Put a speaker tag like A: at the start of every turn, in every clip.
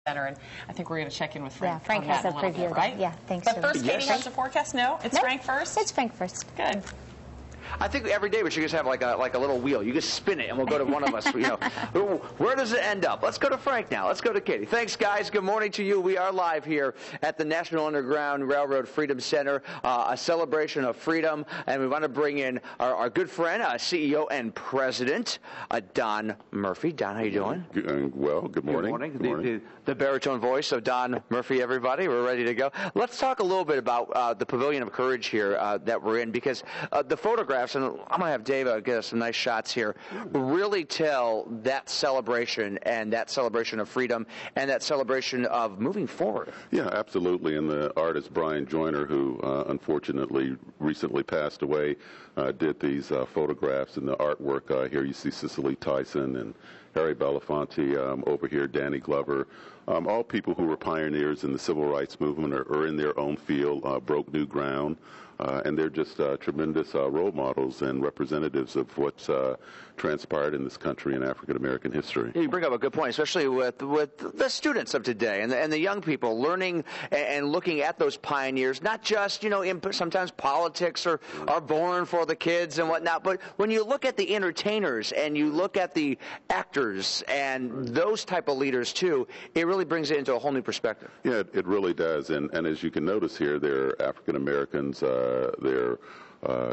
A: Center, and I think we're going to check in with Frank.
B: Yeah, Frank has a preview,
A: right?
B: Yeah, thanks.
A: But first, Katie has the forecast. No, it's Frank first.
B: It's Frank first.
A: Good.
C: I think every day we should just have like a little wheel. You just spin it, and we'll go to one of us. Where does it end up? Let's go to Frank now. Let's go to Katie. Thanks, guys. Good morning to you. We are live here at the National Underground Railroad Freedom Center, a celebration of freedom, and we want to bring in our good friend, CEO and President, Don Murphy. Don, how you doing?
D: Well, good morning.
C: Good morning. The baritone voice of Don Murphy, everybody. We're ready to go. Let's talk a little bit about the Pavilion of Courage here that we're in, because the photographs, and I'm going to have Dave get us some nice shots here, really tell that celebration and that celebration of freedom and that celebration of moving forward.
D: Yeah, absolutely. And the artist Brian Joyner, who unfortunately recently passed away, did these photographs and the artwork. Here you see Cicely Tyson and Harry Belafonte, over here Danny Glover, all people who were pioneers in the civil rights movement or in their own field, broke new ground. And they're just tremendous role models and representatives of what's transpired in this country in African-American history.
C: You bring up a good point, especially with the students of today and the young people learning and looking at those pioneers, not just, in sometimes politics are born for the kids and whatnot, but when you look at the entertainers and you look at the actors and those type of leaders too, it really brings it into a whole new perspective.
D: Yeah, it really does. And as you can notice here, they're African-Americans, they're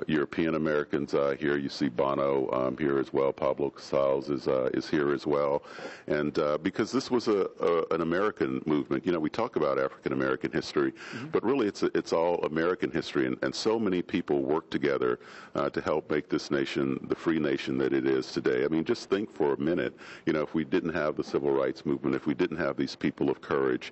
D: European Americans. Here you see Bono here as well. Pablo Casals is here as well, and because this was an American movement. We talk about African American history, but really it's all American history, and so many people work together to help make this nation the free nation that it is today. I mean, just think for a minute. If we didn't have the civil rights movement, if we didn't have these people of courage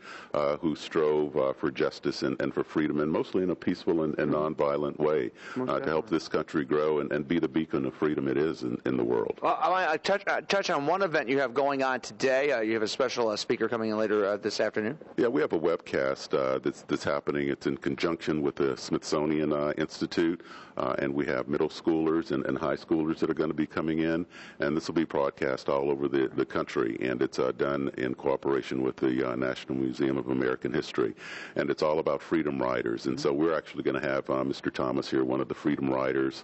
D: who strove for justice and for freedom, and mostly in a peaceful and nonviolent way. To help this country grow and be the beacon of freedom it is in the world.
C: Well, I want to touch on one event you have going on today. You have a special speaker coming in later this afternoon.
D: Yeah, we have a webcast that's happening. It's in conjunction with the Smithsonian Institute, and we have middle schoolers and high schoolers that are going to be coming in, and this will be broadcast all over the country, and it's done in cooperation with the National Museum of American History, and it's all about freedom riders, and so we're actually going to have Mr. Thomas here, one of the freedom riders,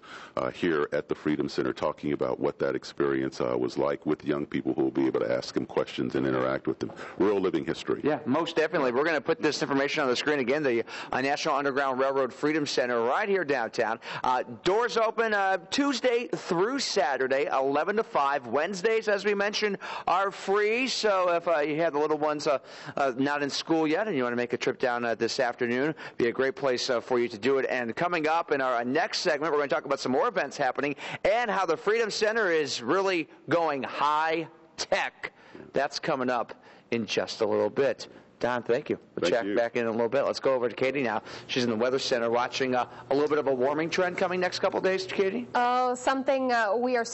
D: here at the Freedom Center, talking about what that experience was like with young people who will be able to ask him questions and interact with them. Real living history.
C: Yeah, most definitely. We're going to put this information on the screen again, the National Underground Railroad Freedom Center right here downtown. Doors open Tuesday through Saturday, 11 to 5. Wednesdays, as we mentioned, are free. So if you have the little ones not in school yet and you want to make a trip down this afternoon, be a great place for you to do it. And coming up in our next segment, we're going to talk about some more events happening and how the Freedom Center is really going high tech. That's coming up in just a little bit. Don, thank you. We'll check back in a little bit. Let's go over to Katie now. She's in the Weather Center watching a little bit of a warming trend coming next couple of days, Katie.
E: Oh, something we are